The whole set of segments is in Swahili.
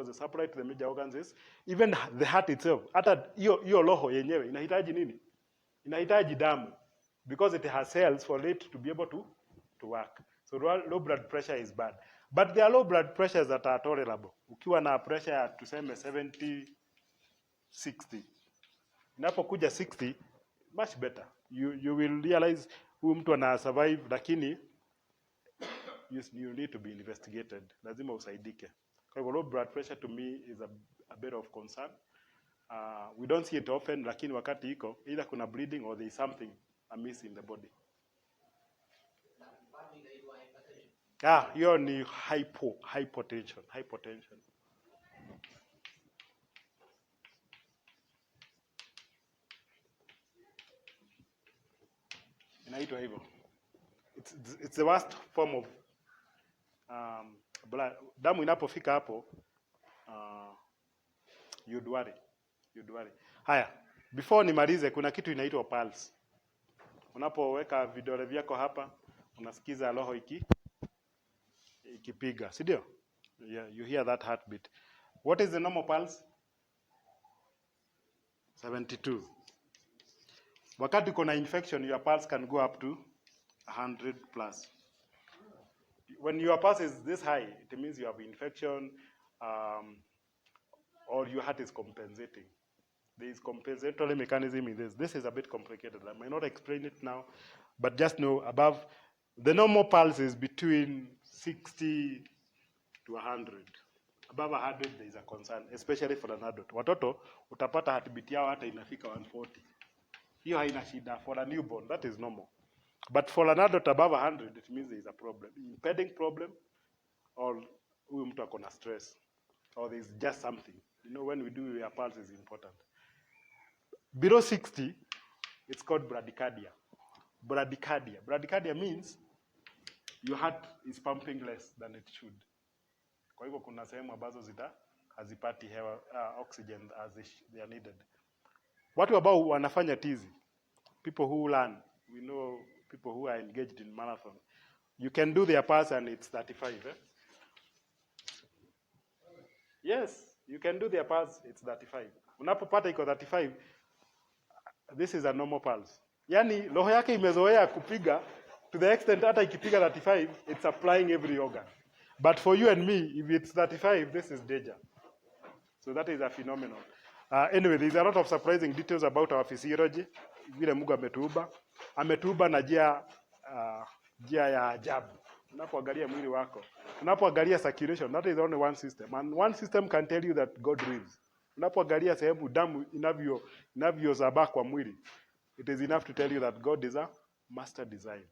because the supply to the major organs is even the heart itself. Hata hiyo roho yenyewe inahitaji nini? Inahitaji damu, because it has cells for it to be able to work. So low blood pressure is bad. But there are low blood pressures that are tolerable. Ukiwa na pressure ya tuseme 70, 60. Inapokuja 60, much better. You will realize huyu mtu ana survive, lakini you need to be investigated. Lazima usaidike. Kwa hivyo low blood pressure to me is a bit of concern. We don't see it often, lakini wakati iko, either kuna bleeding or there is something amiss in the body. Hiyo ni hypotension. Inaitwa hivyo. It's the worst form of blood. Damu inapofika hapo, you'd worry. Haya, before nimalize, kuna kitu inaitwa pulse. Unapoweka vidole vyako hapa, unasikiza roho ikipiga, si ndio? Yeah, you hear that heartbeat. What is the normal pulse? 72. Wakati kuna infection, your pulse can go up to 100 plus. When your pulse is this high, it means you have infection, or your heart is compensating. There is compensatory mechanism in this. This is a bit complicated. I might not explain it now, but just know above, the normal pulse is between 60 to 100. Above 100, there is a concern, especially for an adult. Watoto, utapata heartbeat yao hata inafika 140. Hiyo haina shida. For a newborn, that is normal. But for an adult above 100, it means there is a problem. Impending problem, or huyu mtu akona stress, or there is just something. You know, when we do your pulse is important. Below 60, it's called bradycardia. Bradycardia means your heart is pumping less than it should. Kwa hivyo kuna sehemu ambazo hazipati hewa, oxygen as they are needed. Watu ambao wanafanya tizi, people who learn, we know people who are engaged in marathon, you can do their pulse and it's 35. Yes, you can do their pulse, it's 35. Unapopata iko 35, this is a normal pulse. Yani roho yake imezoea kupiga to the extent hata ikipiga 35, it's supplying every organ. But for you and me, if it's 35, this is danger. So that is a phenomenon. Anyway, there's a lot of surprising details about our physiology. Vile Mungu ametuumba na njia ya ajabu. Unapoangalia mwili wako, unapoangalia circulation, that is only one system. And one system can tell you that God lives. Unapoangalia sehemu damu inavyozaba kwa mwili, it is enough to tell you that God is a master design.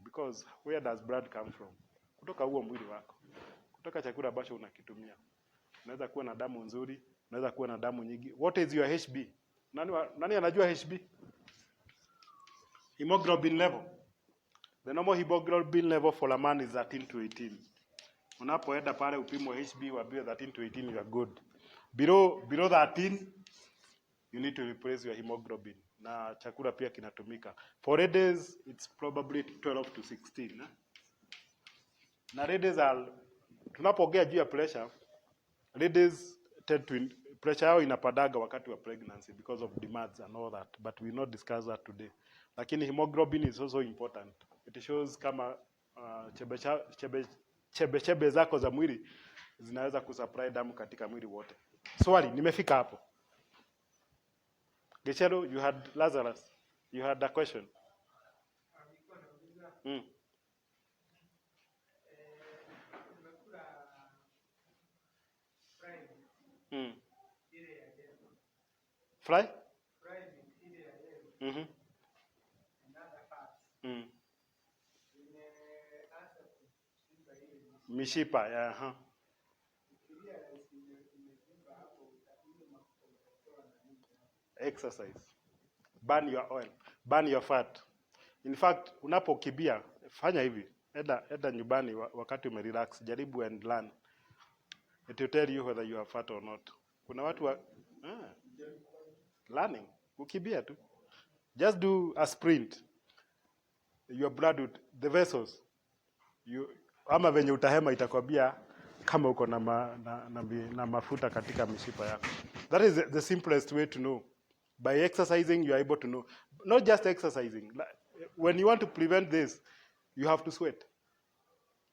Because where does blood come from? Kutoka huo mwili wako. Kutoka chakula ambacho unakitumia. Unaweza kuwa na damu nzuri, unaweza kuwa na damu nyingi. What is your HB? Nani anajua HB? Hemoglobin level. The normal hemoglobin level for a man is 13 to 18. Unapoenda pale upimo HB waambiwe 13 to 18, you are good. Below 13, you need to replace your hemoglobin. Na chakula pia kinatumika. For ladies, it's probably 12 to 16. Na ladies tunapoongea juu ya pressure, ladies tend to pressure yao inapadaga wakati wa pregnancy because of demands and all that, but we will not discuss that today. Lakini hemoglobin is also important. It shows kama chebe zako za mwili zinaweza kusupply damu katika mwili wote. Swali, nimefika hapo. Gechero, you had Lazarus. You had a question. Fry? Mishipa, yeah. Exercise. Burn your oil. Burn your fat. In fact, unapokimbia, fanya hivi. Eda nyumbani wakati umerelax. Jaribu and learn. It will tell you whether you are fat or not. Kuna watu learning. Ukimbia tu. Just do a sprint. Your blood would, the vessels. Ama venye utahema itakwambia kama uko na mafuta katika mishipa yako. That is the simplest way to know. By exercising, you are able to know. Not just exercising. When you want to prevent this, you have to sweat.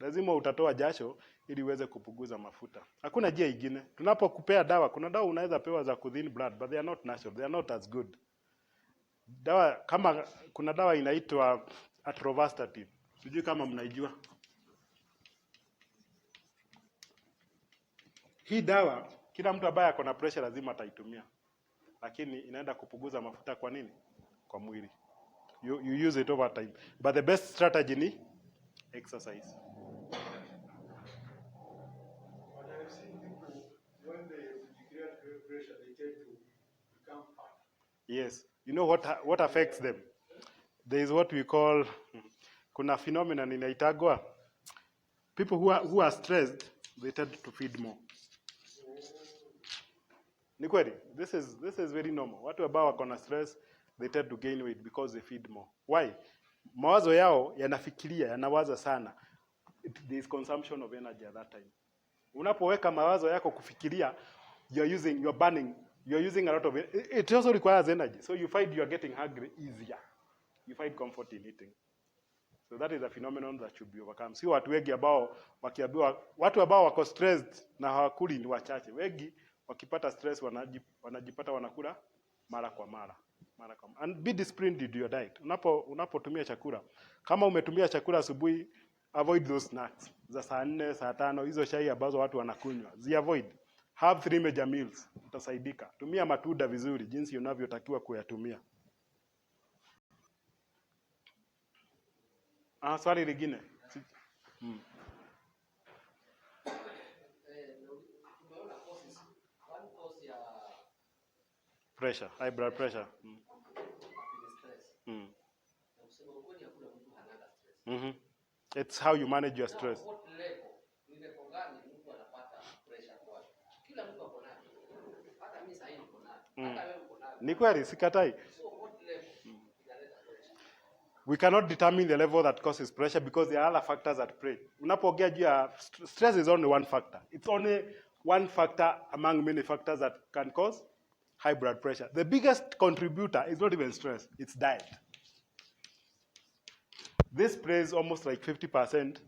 Lazima utatoa jasho ili uweze kupunguza mafuta. Hakuna njia ingine. Tunapokupea dawa, kuna dawa unaweza pewa za kuthin blood, but they are not natural. They are not as good. Dawa kama kuna dawa inaitwa atorvastatin. Sijui kama mnaijua. Hii dawa kila mtu ambaye ako na pressure lazima ataitumia. Lakini inaenda kupunguza mafuta kwa nini? Kwa mwili. You use it over time. But the best strategy ni exercise. When they decrease pressure, they tend to become fat. Yes. You know what affects them? There is what we call, kuna phenomenon inaitagwa, people who are stressed, they tend to feed more. Ni kweli? This is very normal. Watu ambao wako na stress, they tend to gain weight because they feed more. Why? Mawazo yao yanafikiria, yanawaza sana. There is consumption of energy at that time. Unapoweka mawazo yako kufikiria, you're burning, you're using a lot of it also requires energy. So you find you're getting hungry easier. You find comfort in eating. So that is a phenomenon that should be overcome. Si watu wengi ambao wakiambiwa, watu ambao wako stressed na hawakuli ni wachache. Wengi wakipata stress wanajipata wanakula mara kwa mara. And be disciplined with your diet. Unapotumia chakula, kama umetumia chakula asubuhi, avoid those snacks za saa 4, saa 5, hizo chai ambazo watu wanakunywa. Avoid. Have 3 major meals, utasaidika. Tumia matunda vizuri jinsi unavyotakiwa kuyatumia. Swali lingine. Pressure, high blood pressure. It's how you manage your stress. Ni kweli, sikatai. We cannot determine the level that causes pressure because there are other factors at play. Unapoongea juu ya stress is only one factor. It's only one factor among many factors that can cause high blood pressure. The biggest contributor is not even stress, it's diet. This plays almost like 50%.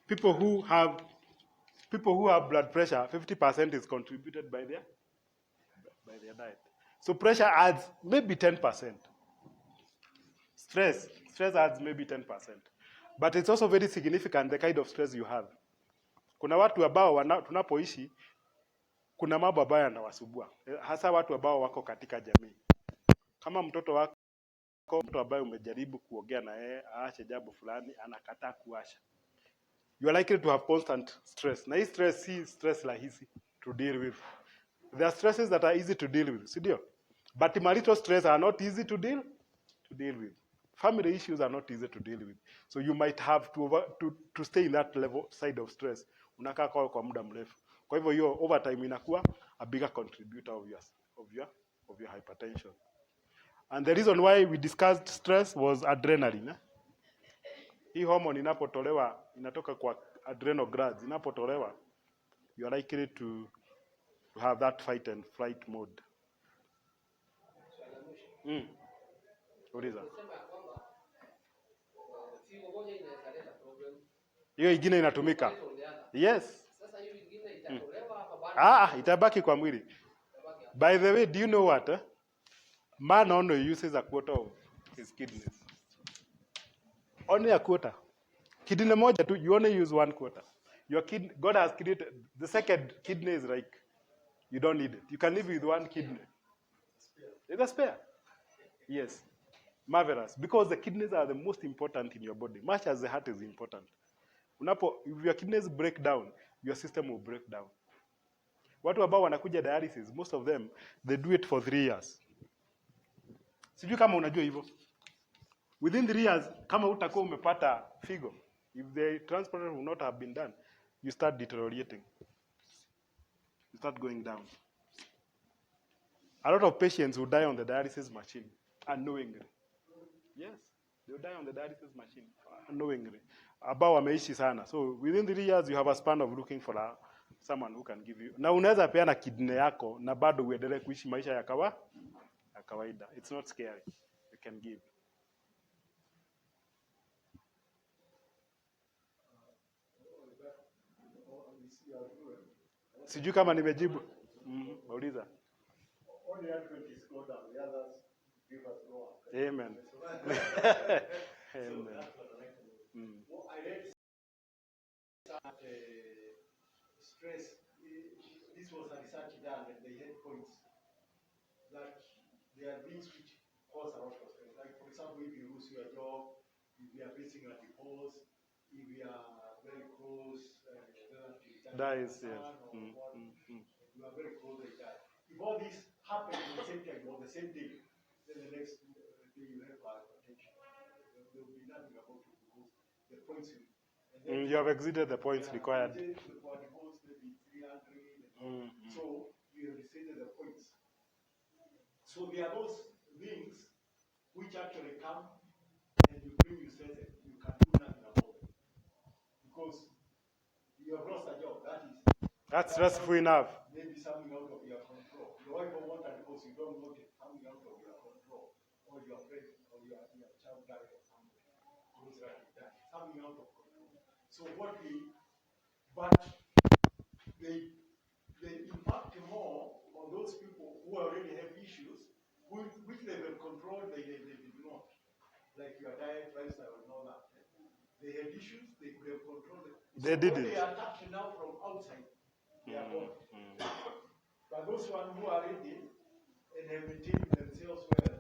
People who have blood pressure, 50% is contributed by their diet. So pressure adds maybe 10%. Stress adds maybe 10%. But it's also very significant the kind of stress you have. Kuna watu ambao tunapoishi, kuna mambo ambayo yanawasumbua. Hasa watu ambao wako katika jamii. Kama mtoto wako, mtu ambaye umejaribu kuongea na yeye aache jambo fulani, anakataa kuacha. You are likely to have constant stress. Na hii stress si stress rahisi to deal with. There are stresses that are easy to deal with, si ndio? But marital stress are not easy to deal with. Family issues are not easy to deal with. So you might have to stay in that level side of stress. Unakaa kwa muda mrefu. Kwa hivyo hiyo over time inakuwa a bigger contributor of your hypertension. And the reason why we discussed stress was adrenaline. Hii hormone inapotolewa, inatoka kwa adrenal glands, inapotolewa, you are likely to have that fight and flight mode. Uliza. Hiyo ingine inatumika. Yes. Sasa hiyo ingine itatolewa hapa bado. Itabaki kwa mwili. By the way, do you know what? Man only uses a quarter of his kidneys. Only a quarter. Kidney moja tu, you only use 1/4. Your God has created the second kidney is like you don't need it. You can live with 1 kidney. It's a spare. Yes. Marvelous. Because the kidneys are the most important in your body, much as the heart is important. If your kidneys break down, your system will break down. Watu ambao wanakuja dialysis, most of them, they do it for 3 years. Sijui kama unajua hivyo. Within 3 years, kama utakuwa umepata figo, if the transplant will not have been done, you start deteriorating. You start going down. A lot of patients will die on the dialysis machine unknowingly. Yes, they will die on the dialysis machine unknowingly. ambao wameishi sana. So within 3 years you have a span of looking for someone who can give you. Na unaweza peana kidney yako na bado uendelee kuishi maisha ya kawaida. It's not scary. You can give. Sijui kama nimejibu. Uliza. Amen. Amen. Stress. This was a research done, and they had points that there are things which cause a lot of stress. Like, for example, if you lose your job, if you are facing a divorce, if you are very close, dies, yes. You are very close, they die. If all this happen at the same time or the same day, then the next day you have hypertension. There will be nothing about it because the points you have exceeded the points required. So you have exceeded the points. So there are those things which actually come and you bring you stress and you can do nothing about it. Because you have lost a job, that's stressful enough. Maybe something out of your control. Your wife don't want that because you don't want it, something out of your control. Or your friend or your child died or something. Goes like that. Something out of control. So but they impact more on those people who already have issues, which they have controlled, they did not. Like your diet, lifestyle, and all that. They had issues, they could have controlled it. They didn't. They are attacked now from outside. They are gone. But those ones who are ready and have maintained themselves well,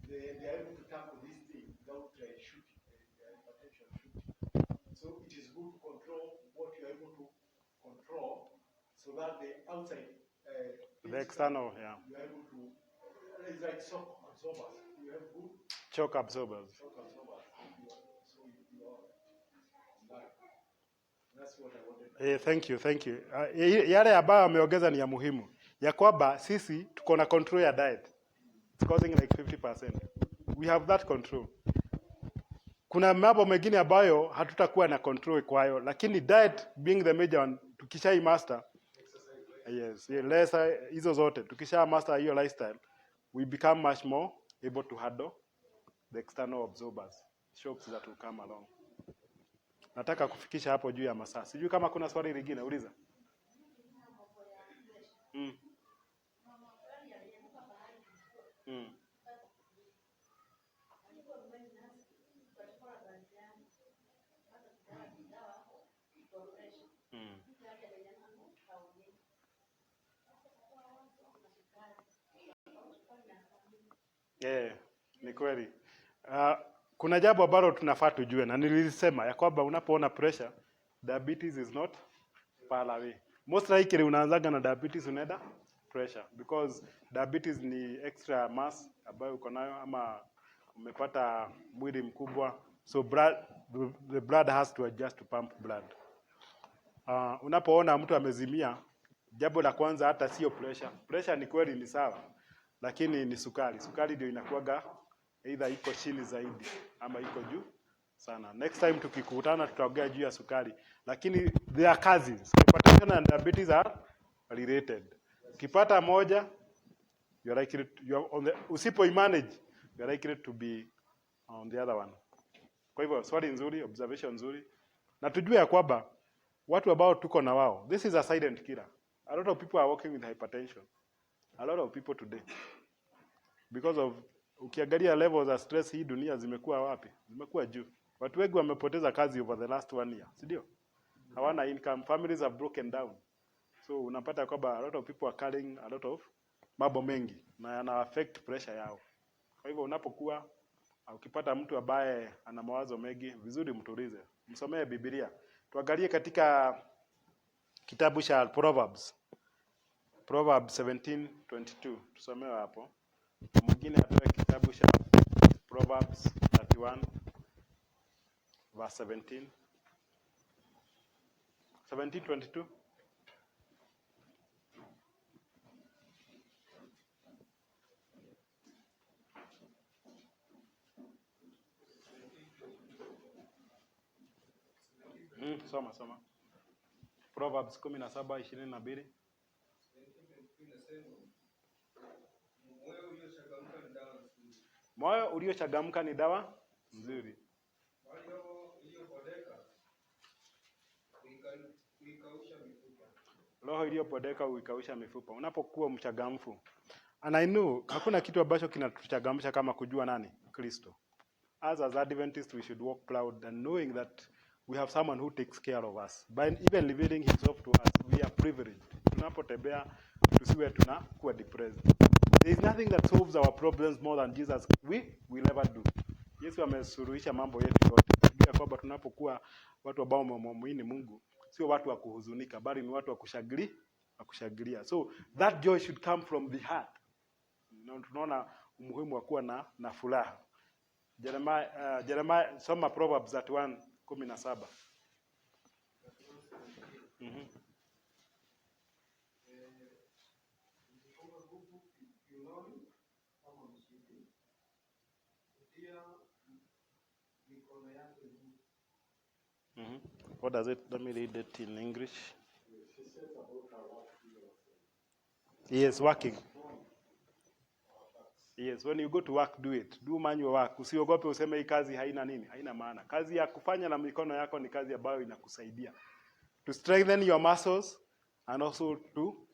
they are able to tackle this thing without shooting, hypertension shooting. So it is good to control what you are able to control, so that the outside, the external, you are able to. It's like shock absorbers. You have good shock absorbers. So you are. That's what I wanted. Thank you. Yale ambayo ameongeza ni ya muhimu. Ya kwamba sisi tuko na control ya diet. It's causing like 50%. We have that control. Kuna mambo mengine ambayo hatutakuwa na control kwayo, lakini diet being the major one, tukishai master. Yes, lesser hizo zote. Tukisha master hiyo lifestyle, we become much more able to handle the external absorbers, shocks that will come along. Nataka kufikisha hapo juu ya masaa. Sijui kama kuna swali lingine, uliza. Ni kweli. Kuna jambo ambalo tunafaa tujue na nilisema ya kwamba unapoona pressure, diabetes is not far away. Most likely unaanzaga na diabetes unaenda pressure, because diabetes ni extra mass ambayo uko nayo ama umepata mwili mkubwa, so the blood has to adjust to pump blood. Unapoona mtu amezimia, jambo la kwanza hata sio pressure. Pressure ni kweli ni sawa, lakini ni sukari. Sukari ndio inakuwaga either iko chini zaidi ama iko juu sana. Next time tukikutana tutaongea juu ya sukari, lakini they are cousins. Hypertension and diabetes are related. Ukipata moja, usipo manage, you are likely to be on the other one. Kwa hivyo swali nzuri, observation nzuri. Na tujue ya kwamba watu ambao tuko na wao, this is a silent killer. A lot of people are working with hypertension. A lot of people today, because of ukiangalia levels za stress hii dunia zimekuwa wapi? Zimekuwa juu. Watu wengi wamepoteza kazi over the last 1 year, si ndio? Hawana income, families have broken down. So unapata kwamba a lot of people are carrying a lot of mambo mengi na yana affect pressure yao. Kwa hivyo unapokuwa ukipata mtu ambaye ana mawazo mengi, vizuri mtulize. Msomee Biblia. Tuangalie katika kitabu cha Proverbs. Proverbs 17:22. Tusomee hapo. Mwingine atoe kitabu cha Proverbs 31 verse 17. 17:22. Soma. Proverbs 17:22. Moyo uliochangamka ni dawa nzuri. Roho iliyopodeka huikausha mifupa. Unapokuwa mchangamfu. And I know hakuna kitu ambacho kinatuchangamsha kama kujua nani? Kristo. As Adventists, we should walk proud and knowing that we have someone who takes care of us. By even revealing himself to us, we are privileged. Tunapotembea tusiwe tunakuwa depressed. There is nothing that solves our problems more than Jesus will ever do. Yesu amesuluhisha mambo yetu yote. Bila kwamba tunapokuwa watu ambao wamemwamini Mungu, sio watu wa kuhuzunika, bali ni watu wa kushangilia. So that joy should come from the heart. Tunaona umuhimu wa kuwa na furaha. Jeremiah, soma Proverbs 31:17. What does it? Let me read it in English. Yes, working. Yes, when you go to work, do it. Do manual work. Usiogope useme hii kazi haina nini? Haina maana. Kazi ya kufanya na mikono yako ni kazi ambayo inakusaidia to strengthen your muscles and also to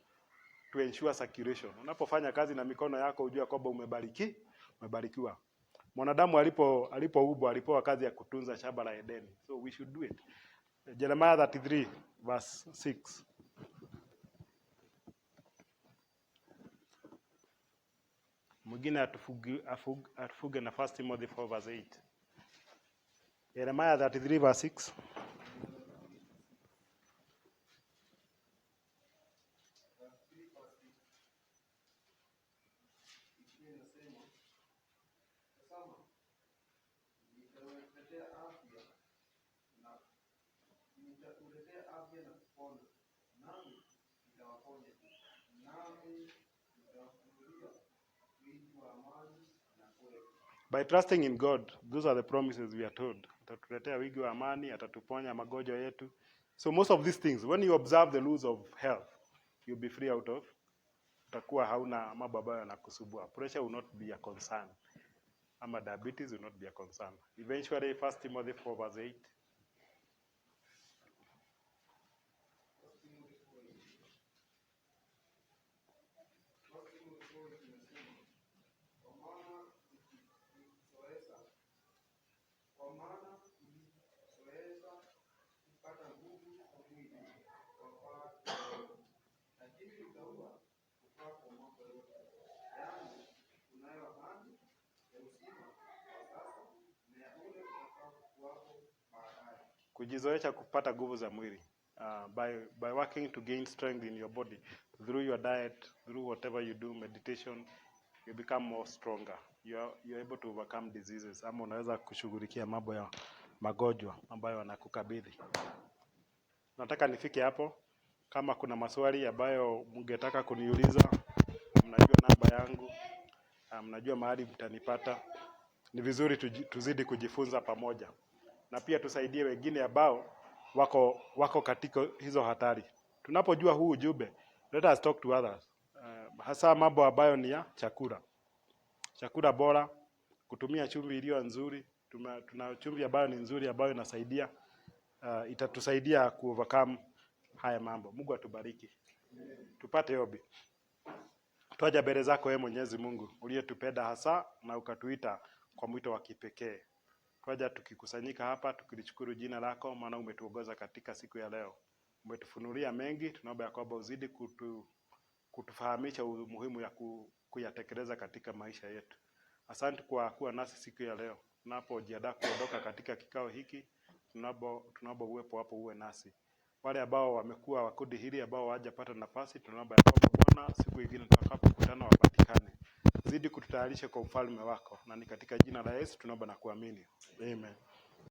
ensure circulation. Unapofanya kazi na mikono yako ujue kwamba umebarikiwa. Mwanadamu alipoumbwa alipewa kazi ya kutunza shamba la Edeni. So we should do it. Jeremiah 33:6. Mwingine atufuge na 1 Timothy 4:8. Jeremiah 33:6. By trusting in God, those are the promises we are told. Atatuletea wingi wa amani, atatuponya magonjwa yetu. So most of these things, when you observe the laws of health, you'll be free out of. Utakuwa hauna mambo ambayo yanakusumbua. Pressure will not be a concern. Ama diabetes will not be a concern. Eventually, 1 Timothy 4:8. Kujizoesha kupata nguvu za mwili. By working to gain strength in your body through your diet, through whatever you do, meditation, you become more stronger. You're able to overcome diseases. Ama unaweza kushughulikia mambo ya magonjwa ambayo yanakukabidhi. Nataka nifike hapo. Kama kuna maswali ambayo mngetaka kuniuliza, mnajua namba yangu, mnajua mahali mtanipata. Ni vizuri tuzidi kujifunza pamoja. Na pia tusaidie wengine ambao wako katika hizo hatari. Tunapojua huu ujumbe, let us talk to others. Hasa mambo ambayo ni ya chakula. Chakula bora, kutumia chumvi iliyo nzuri. Tuna chumvi ambayo ni nzuri ambayo inasaidia, itatusaidia kuovercome haya mambo. Mungu atubariki. Tupate ombi. Twaja mbele zako wewe Mwenyezi Mungu, uliyetupenda hasa na ukatuita kwa mwito wa kipekee. Twaja tukikusanyika hapa tukilishukuru jina lako, maana umetuongoza katika siku ya leo. Umetufunulia mengi, tunaomba ya kwamba uzidi kutufahamisha umuhimu ya kuyatekeleza katika maisha yetu. Asante kwa kuwa nasi siku ya leo. Tunapojiandaa kuondoka katika kikao hiki, tunaomba uwepo hapo uwe nasi. Wale ambao wamekuwa wakundi hili ambao hawajapata nafasi, tunaomba ya kwamba Bwana siku nyingine tutakapokutana wapatikane. Zidi kututayarisha kwa ufalme wako, na ni katika jina la Yesu tunaomba na kuamini. Amen.